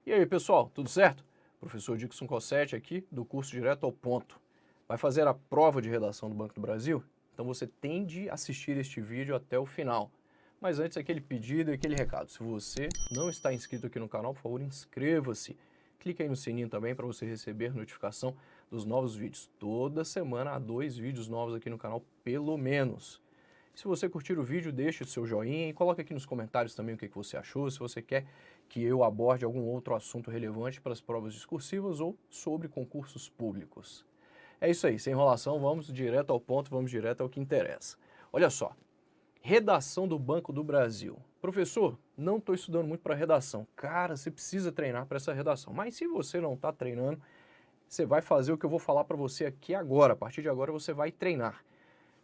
E aí, pessoal, tudo certo? Professor Dixon Cossetti aqui, do curso Direto ao Ponto. Vai fazer a prova de redação do Banco do Brasil? Então você tem de assistir este vídeo até o final. Mas antes, aquele pedido e aquele recado. Se você não está inscrito aqui no canal, por favor, inscreva-se. Clique aí no sininho também para você receber notificação dos novos vídeos. Toda semana há 2 vídeos novos aqui no canal, pelo menos. Se você curtir o vídeo, deixe o seu joinha e coloque aqui nos comentários também o que você achou, se você quer que eu aborde algum outro assunto relevante para as provas discursivas ou sobre concursos públicos. É isso aí, sem enrolação, vamos direto ao ponto, vamos direto ao que interessa. Olha só, redação do Banco do Brasil. Professor, não estou estudando muito para redação. Cara, você precisa treinar para essa redação, mas se você não está treinando, você vai fazer o que eu vou falar para você aqui agora. A partir de agora você vai treinar.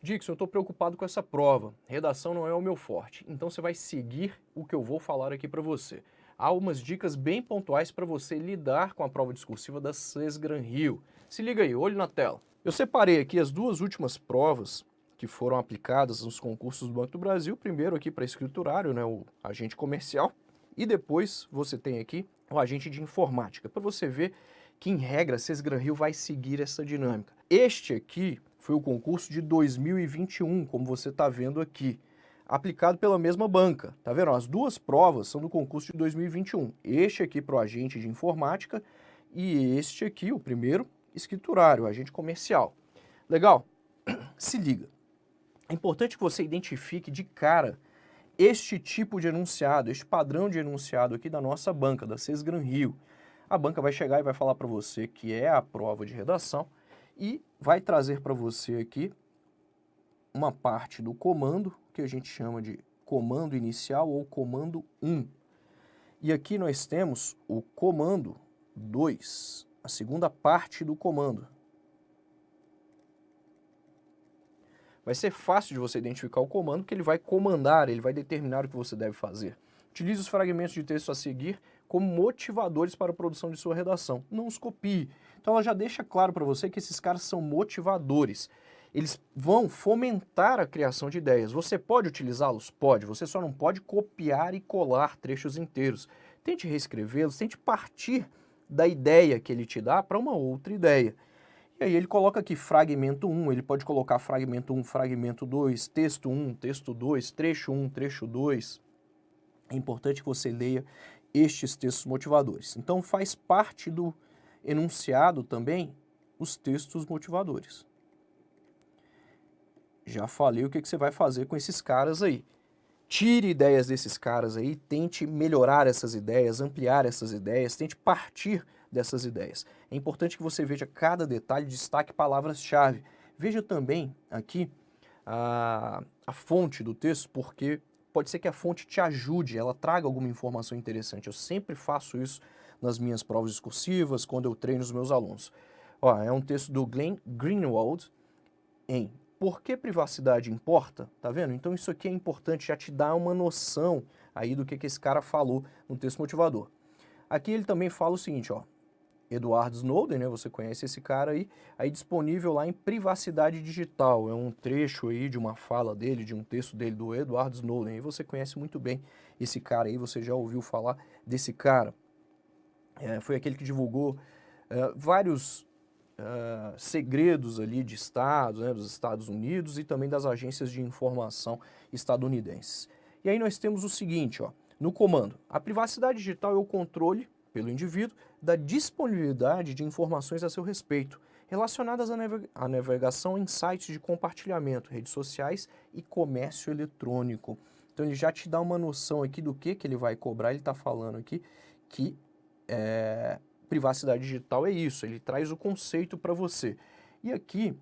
Dixon, eu estou preocupado com essa prova, redação não é o meu forte, então você vai seguir o que eu vou falar aqui para você. Há umas dicas bem pontuais para você lidar com a prova discursiva da Sesgran-Rio. Se liga aí, olho na tela. Eu separei aqui as 2 últimas provas que foram aplicadas nos concursos do Banco do Brasil, primeiro aqui para escriturário, né, o agente comercial, e depois você tem aqui o agente de informática, para você ver que, em regra, a Sesgran-Rio vai seguir essa dinâmica. Este aqui foi o concurso de 2021, como você está vendo aqui, aplicado pela mesma banca. Tá vendo? As 2 provas são do concurso de 2021. Este aqui para o agente de informática e este aqui, o primeiro, escriturário, agente comercial. Legal? Se liga. É importante que você identifique de cara este tipo de enunciado, este padrão de enunciado aqui da nossa banca, da Sesgran-Rio. A banca vai chegar e vai falar para você que é a prova de redação e vai trazer para você aqui uma parte do comando, que a gente chama de comando inicial ou comando 1. E aqui nós temos o comando 2, a segunda parte do comando. Vai ser fácil de você identificar o comando, porque ele vai comandar, ele vai determinar o que você deve fazer. Utilize os fragmentos de texto a seguir como motivadores para a produção de sua redação. Não os copie. Então ela já deixa claro para você que esses caras são motivadores. Eles vão fomentar a criação de ideias. Você pode utilizá-los? Pode. Você só não pode copiar e colar trechos inteiros. Tente reescrevê-los, tente partir da ideia que ele te dá para uma outra ideia. E aí ele coloca aqui fragmento 1, ele pode colocar fragmento 1, fragmento 2, texto 1, texto 2, trecho 1, trecho 2. É importante que você leia estes textos motivadores. Então faz parte do enunciado também os textos motivadores. Já falei o que você vai fazer com esses caras aí. Tire ideias desses caras aí, tente melhorar essas ideias, ampliar essas ideias, tente partir dessas ideias. É importante que você veja cada detalhe, destaque palavras-chave. Veja também aqui a fonte do texto, porque pode ser que a fonte te ajude, ela traga alguma informação interessante. Eu sempre faço isso nas minhas provas discursivas, quando eu treino os meus alunos. Ó, é um texto do Glenn Greenwald em Por que privacidade importa? Tá vendo? Então isso aqui é importante, já te dá uma noção aí do que esse cara falou no texto motivador. Aqui ele também fala o seguinte, ó, Edward Snowden, né, você conhece esse cara aí disponível lá em Privacidade Digital, é um trecho aí de uma fala dele, de um texto dele, do Edward Snowden, e você conhece muito bem esse cara aí, você já ouviu falar desse cara. Foi aquele que divulgou vários segredos ali de estados, né, dos Estados Unidos e também das agências de informação estadunidenses. E aí nós temos o seguinte, ó, no comando, a privacidade digital é o controle pelo indivíduo da disponibilidade de informações a seu respeito, relacionadas à navegação em sites de compartilhamento, redes sociais e comércio eletrônico. Então ele já te dá uma noção aqui do que ele vai cobrar, ele está falando aqui que privacidade digital é isso, ele traz o conceito para você. E aqui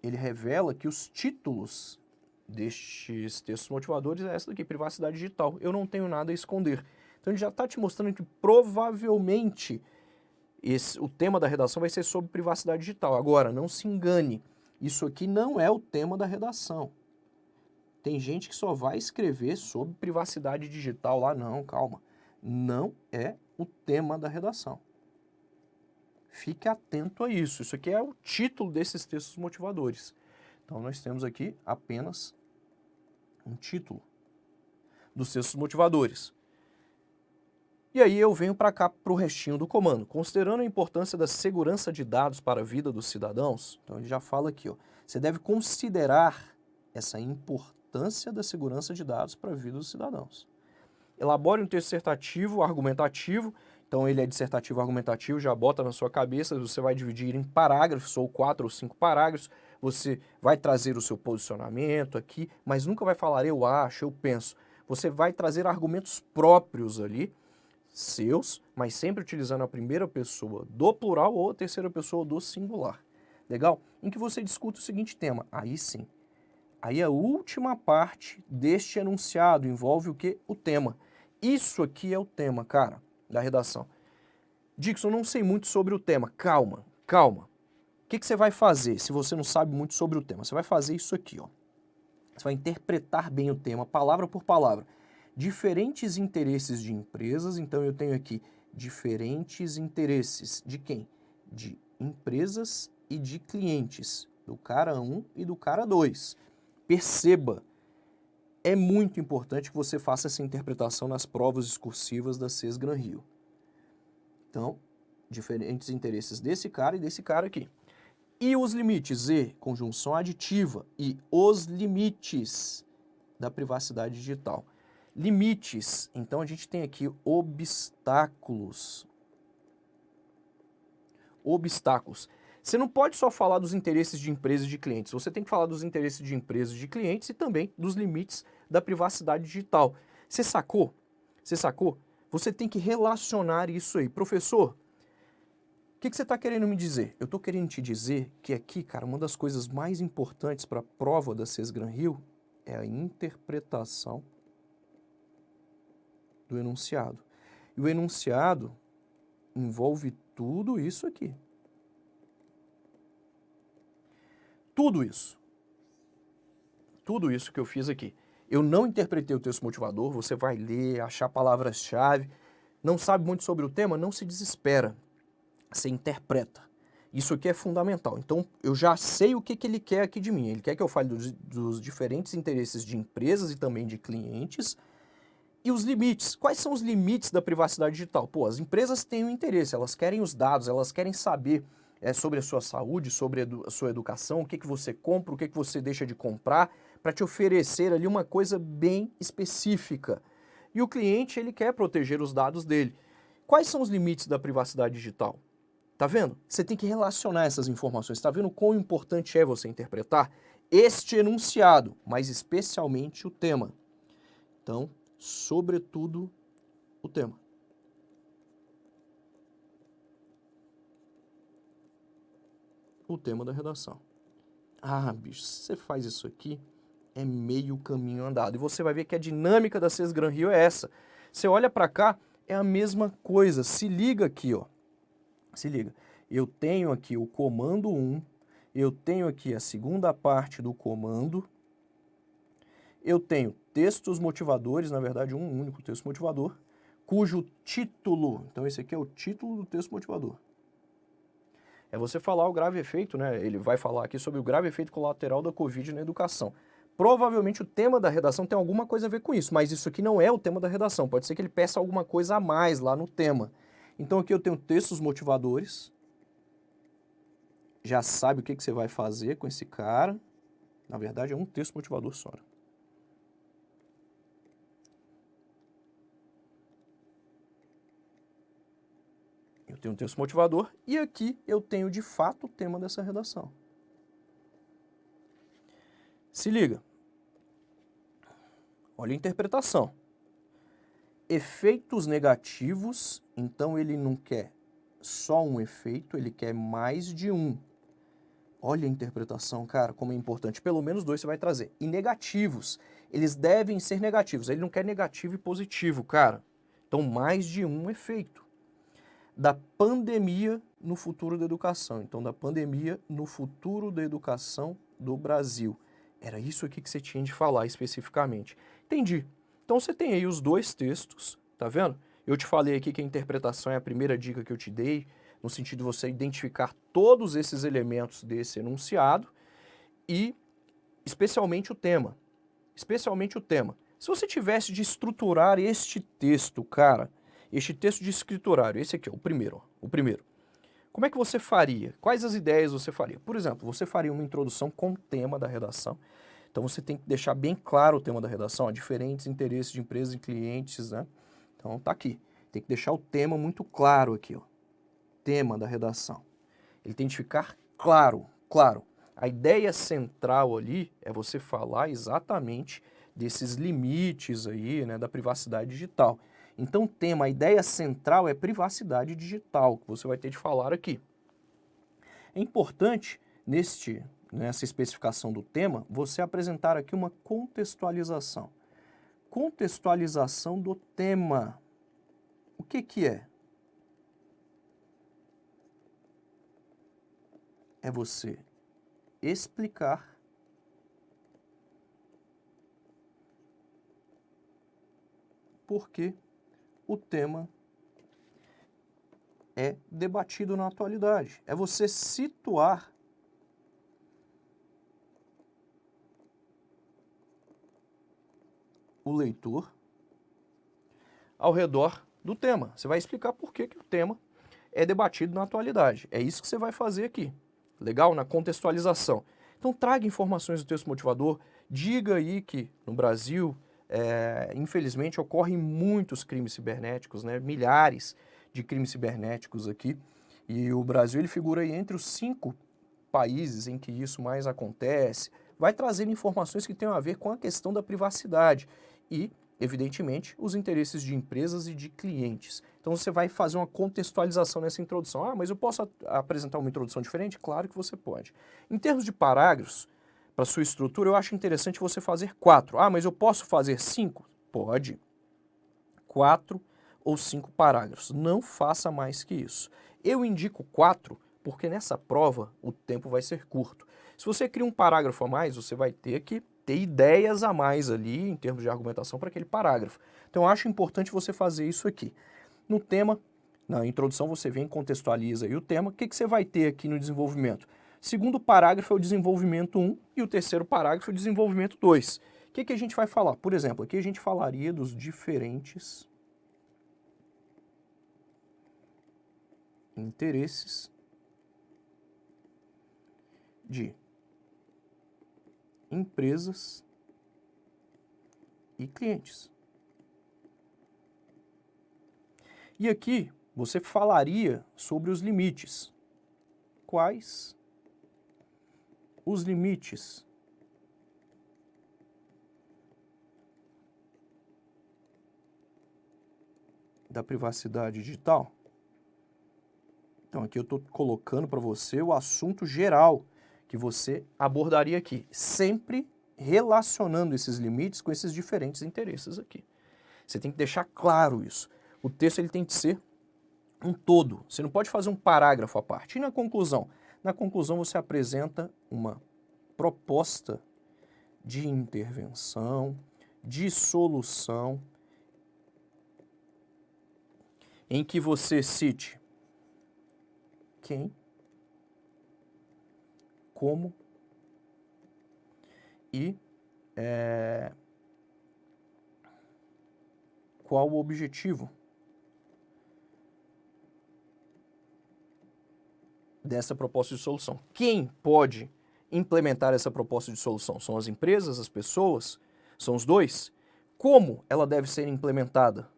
ele revela que os títulos destes textos motivadores é essa daqui, privacidade digital. Eu não tenho nada a esconder. Então ele já está te mostrando que provavelmente o tema da redação vai ser sobre privacidade digital. Agora, não se engane, isso aqui não é o tema da redação. Tem gente que só vai escrever sobre privacidade digital lá, não, calma. Não é o tema da redação. Fique atento a isso. Isso aqui é o título desses textos motivadores. Então, nós temos aqui apenas um título dos textos motivadores. E aí eu venho para cá para o restinho do comando. Considerando a importância da segurança de dados para a vida dos cidadãos, então ele já fala aqui, ó, você deve considerar essa importância da segurança de dados para a vida dos cidadãos. Elabore um texto dissertativo, argumentativo, então ele é dissertativo argumentativo, já bota na sua cabeça, você vai dividir em parágrafos, ou 4 ou 5 parágrafos, você vai trazer o seu posicionamento aqui, mas nunca vai falar eu acho, eu penso. Você vai trazer argumentos próprios ali, seus, mas sempre utilizando a primeira pessoa do plural ou a terceira pessoa do singular. Legal? Em que você discute o seguinte tema. Aí sim. Aí a última parte deste enunciado envolve o quê? O tema. Isso aqui é o tema, cara, da redação. Dixon, não sei muito sobre o tema. Calma, calma. O que você vai fazer se você não sabe muito sobre o tema? Você vai fazer isso aqui, ó. Você vai interpretar bem o tema, palavra por palavra. Diferentes interesses de empresas, então eu tenho aqui diferentes interesses de quem? De empresas e de clientes, do cara 1 e do cara 2. Perceba, é muito importante que você faça essa interpretação nas provas discursivas da CES Gran Rio. Então, diferentes interesses desse cara e desse cara aqui. E os limites, e conjunção aditiva, e os limites da privacidade digital. Limites, então a gente tem aqui obstáculos. Obstáculos. Você não pode só falar dos interesses de empresas e de clientes, você tem que falar dos interesses de empresas e de clientes e também dos limites da privacidade digital. Você sacou? Você sacou? Você tem que relacionar isso aí. Professor, o que você está querendo me dizer? Eu estou querendo te dizer que aqui, cara, uma das coisas mais importantes para a prova da CES Gran Rio é a interpretação do enunciado. E o enunciado envolve tudo isso aqui. Tudo isso. Tudo isso que eu fiz aqui. Eu não interpretei o texto motivador, você vai ler, achar palavras-chave. Não sabe muito sobre o tema? Não se desespera. Você interpreta. Isso aqui é fundamental. Então, eu já sei o que ele quer aqui de mim. Ele quer que eu fale dos diferentes interesses de empresas e também de clientes. E os limites. Quais são os limites da privacidade digital? Pô, as empresas têm um interesse, elas querem os dados, elas querem saber sobre a sua saúde, sobre a sua educação, o que você compra, o que você deixa de comprar, para te oferecer ali uma coisa bem específica. E o cliente, ele quer proteger os dados dele. Quais são os limites da privacidade digital? Tá vendo? Você tem que relacionar essas informações. Tá vendo quão importante é você interpretar este enunciado, mas especialmente o tema. Então, sobretudo, o tema. O tema da redação. Ah, bicho, se você faz isso aqui, é meio caminho andado. E você vai ver que a dinâmica da CES Gran Rio é essa. Você olha para cá, é a mesma coisa. Se liga aqui, ó. Se liga. Eu tenho aqui o comando 1, eu tenho aqui a segunda parte do comando, eu tenho textos motivadores, na verdade um único texto motivador, cujo título, então esse aqui é o título do texto motivador. É você falar o grave efeito, né? Ele vai falar aqui sobre o grave efeito colateral da Covid na educação. Provavelmente o tema da redação tem alguma coisa a ver com isso, mas isso aqui não é o tema da redação. Pode ser que ele peça alguma coisa a mais lá no tema. Então aqui eu tenho textos motivadores. Já sabe o que você vai fazer com esse cara. Na verdade é um texto motivador só. Eu tenho um texto motivador e aqui eu tenho de fato o tema dessa redação. Se liga. Olha a interpretação. Efeitos negativos, então ele não quer só um efeito, ele quer mais de um. Olha a interpretação, cara, como é importante. Pelo menos 2 você vai trazer. E negativos, eles devem ser negativos. Ele não quer negativo e positivo, cara. Então, mais de um efeito. Da pandemia no futuro da educação. Então, da pandemia no futuro da educação do Brasil. Era isso aqui que você tinha de falar especificamente. Entendi. Então, você tem aí os 2 textos, tá vendo? Eu te falei aqui que a interpretação é a primeira dica que eu te dei, no sentido de você identificar todos esses elementos desse enunciado e especialmente o tema. Especialmente o tema. Se você tivesse de estruturar este texto, cara, este texto de escriturário, esse aqui, ó, o primeiro, ó, o primeiro. Como é que você faria? Quais as ideias você faria? Por exemplo, você faria uma introdução com o tema da redação. Então você tem que deixar bem claro o tema da redação, ó, diferentes interesses de empresas e clientes, né? Então tá aqui. Tem que deixar o tema muito claro aqui, ó. Tema da redação. Ele tem que ficar claro, claro. A ideia central ali é você falar exatamente desses limites aí, né, da privacidade digital. Então o tema, a ideia central é privacidade digital, que você vai ter de falar aqui. É importante, nessa especificação do tema, você apresentar aqui uma contextualização. Contextualização do tema. O que que é? É você explicar por que o tema é debatido na atualidade. É você situar o leitor ao redor do tema. Você vai explicar por que o tema é debatido na atualidade. É isso que você vai fazer aqui. Legal? Na contextualização. Então traga informações do texto motivador, diga aí que no Brasil, infelizmente, ocorrem muitos crimes cibernéticos, né? Milhares de crimes cibernéticos aqui, e o Brasil ele figura aí entre os 5 países em que isso mais acontece. Vai trazer informações que tenham a ver com a questão da privacidade e, evidentemente, os interesses de empresas e de clientes. Então você vai fazer uma contextualização nessa introdução. Ah, mas eu posso apresentar uma introdução diferente? Claro que você pode. Em termos de parágrafos, para sua estrutura, eu acho interessante você fazer 4. Ah, mas eu posso fazer 5? Pode. 4 ou 5 parágrafos. Não faça mais que isso. Eu indico 4 porque nessa prova o tempo vai ser curto. Se você cria um parágrafo a mais, você vai ter que ter ideias a mais ali em termos de argumentação para aquele parágrafo. Então eu acho importante você fazer isso aqui. No tema, na introdução você vem e contextualiza aí o tema. O que você vai ter aqui no desenvolvimento? Segundo parágrafo é o desenvolvimento 1 e o terceiro parágrafo é o desenvolvimento 2. O que a gente vai falar? Por exemplo, aqui a gente falaria dos diferentes interesses de empresas e clientes. E aqui você falaria sobre os limites. Quais os limites da privacidade digital? Então aqui eu estou colocando para você o assunto geral que você abordaria aqui, sempre relacionando esses limites com esses diferentes interesses aqui. Você tem que deixar claro isso. O texto ele tem que ser um todo. Você não pode fazer um parágrafo à parte. E na conclusão? Na conclusão você apresenta uma proposta de intervenção, de solução, em que você cite quem, como e qual o objetivo dessa proposta de solução. Quem pode implementar essa proposta de solução? São as empresas, as pessoas? São os dois? Como ela deve ser implementada?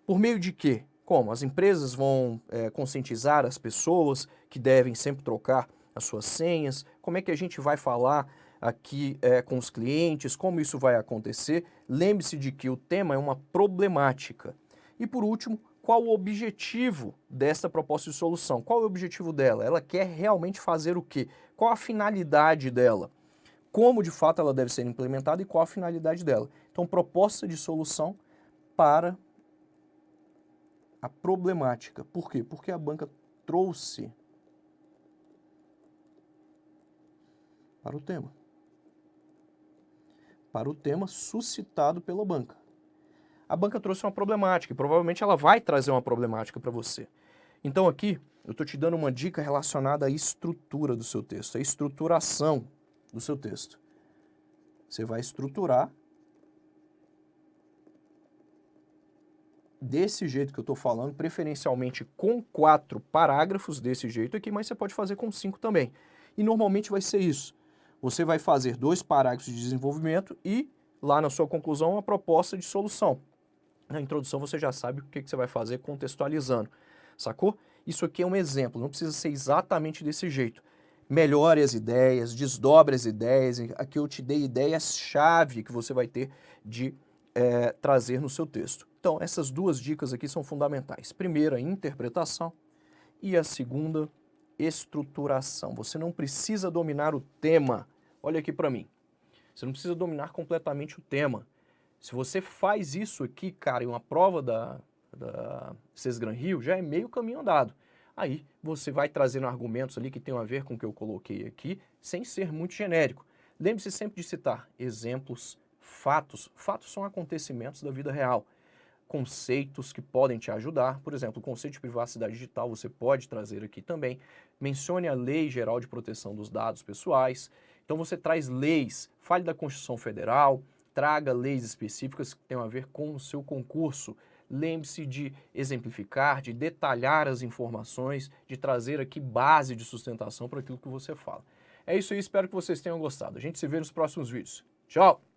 Por meio de quê? Como? As empresas vão conscientizar as pessoas que devem sempre trocar as suas senhas? Como é que a gente vai falar aqui com os clientes? Como isso vai acontecer? Lembre-se de que o tema é uma problemática. E por último, qual o objetivo dessa proposta de solução? Qual é o objetivo dela? Ela quer realmente fazer o quê? Qual a finalidade dela? Como de fato ela deve ser implementada e qual a finalidade dela? Então, proposta de solução para a problemática. Por quê? Porque a banca trouxe para o tema. Para o tema suscitado pela banca. A banca trouxe uma problemática e provavelmente ela vai trazer uma problemática para você. Então aqui eu estou te dando uma dica relacionada à estrutura do seu texto, à estruturação do seu texto. Você vai estruturar desse jeito que eu estou falando, preferencialmente com 4 parágrafos desse jeito aqui, mas você pode fazer com 5 também. E normalmente vai ser isso. Você vai fazer 2 parágrafos de desenvolvimento e, lá na sua conclusão, uma proposta de solução. Na introdução você já sabe o que você vai fazer contextualizando, sacou? Isso aqui é um exemplo, não precisa ser exatamente desse jeito. Melhore as ideias, desdobre as ideias, aqui eu te dei ideias-chave que você vai ter de trazer no seu texto. Então, essas 2 dicas aqui são fundamentais. Primeira, interpretação, e a segunda, estruturação. Você não precisa dominar o tema. Olha aqui para mim. Você não precisa dominar completamente o tema. Se você faz isso aqui, cara, em uma prova da Sesgran Rio, já é meio caminho andado. Aí você vai trazendo argumentos ali que tenham a ver com o que eu coloquei aqui, sem ser muito genérico. Lembre-se sempre de citar exemplos, fatos. Fatos são acontecimentos da vida real. Conceitos que podem te ajudar. Por exemplo, o conceito de privacidade digital você pode trazer aqui também. Mencione a Lei Geral de Proteção dos Dados Pessoais. Então você traz leis, fale da Constituição Federal, traga leis específicas que tenham a ver com o seu concurso. Lembre-se de exemplificar, de detalhar as informações, de trazer aqui base de sustentação para aquilo que você fala. É isso aí, espero que vocês tenham gostado. A gente se vê nos próximos vídeos. Tchau!